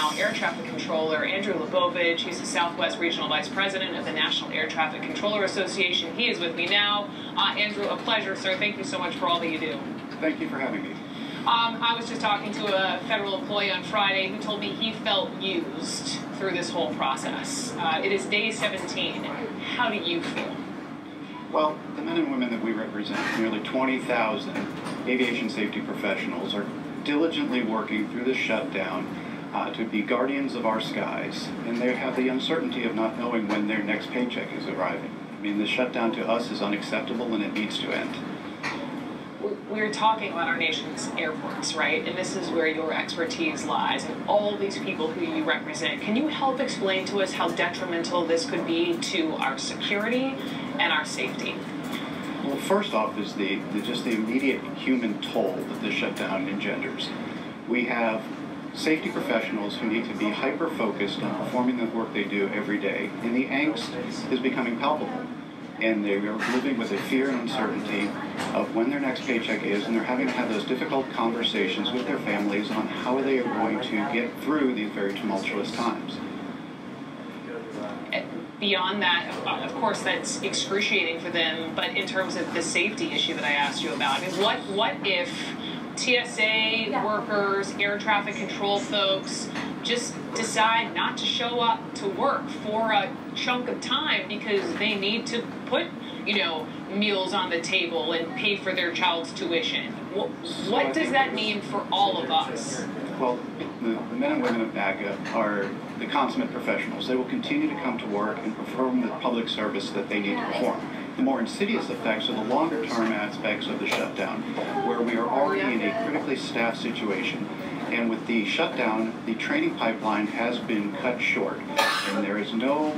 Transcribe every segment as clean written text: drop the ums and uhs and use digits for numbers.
now Air Traffic Controller Andrew Lebovidge. He's the Southwest Regional Vice President of the National Air Traffic Controller Association. He is with me now. Andrew, a pleasure, sir. Thank you so much for all that you do. Thank you for having me. I was just talking to a federal employee on Friday who told me he felt used through this whole process. It is day 17. How do you feel? Well, the men and women that we represent, nearly 20,000 aviation safety professionals, are diligently working through this shutdown to be guardians of our skies, and they have the uncertainty of not knowing when their next paycheck is arriving. I mean, the shutdown to us is unacceptable and it needs to end. We're talking about our nation's airports, right? And this is where your expertise lies, and all these people who you represent. Can you help explain to us how detrimental this could be to our security and our safety? Well, first off is just the immediate human toll that this shutdown engenders. We have safety professionals who need to be hyper-focused on performing the work they do every day, and the angst is becoming palpable. And they are living with a fear and uncertainty of when their next paycheck is, and they're having to have those difficult conversations with their families on how they are going to get through these very tumultuous times. Beyond that, of course, that's excruciating for them, but in terms of the safety issue that I asked you about, I mean, what if TSA workers, air traffic control folks just decide not to show up to work for a chunk of time because they need to put, meals on the table and pay for their child's tuition? What does that mean for all of us? Well, the men and women of NATCA are the consummate professionals. They will continue to come to work and perform the public service that they need to perform. The more insidious effects are the longer-term aspects of the shutdown, where we are already in a critically staffed situation. And with the shutdown, the training pipeline has been cut short, and there is no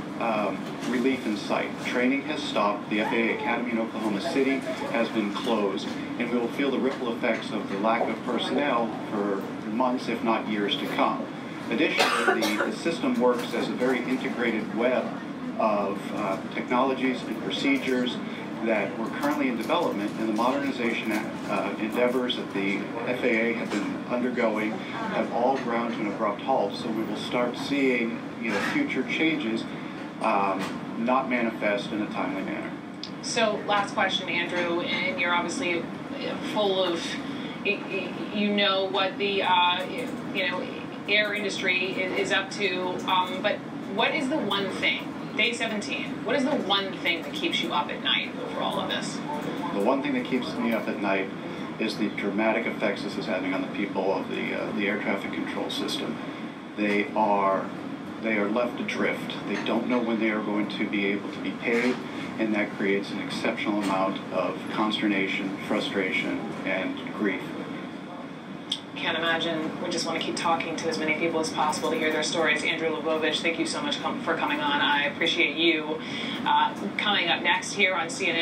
relief in sight. Training has stopped. The FAA Academy in Oklahoma City has been closed, and we will feel the ripple effects of the lack of personnel for months, if not years, to come. Additionally, the system works as a very integrated web of technologies and procedures that were currently in development, and the modernization endeavors that the FAA have been undergoing have all ground to an abrupt halt. So we will start seeing future changes not manifest in a timely manner. So last question, Andrew, and you're obviously full of, what the air industry is up to, but what is the one thing? Day 17, what is the one thing that keeps you up at night over all of this? The one thing that keeps me up at night is the dramatic effects this is having on the people of the air traffic control system. They are left adrift. They don't know when they are going to be able to be paid, and that creates an exceptional amount of consternation, frustration, and grief. Can't imagine. We just want to keep talking to as many people as possible to hear their stories. Andrew Lebovidge, thank you so much for coming on. I appreciate you. Coming up next here on CNN.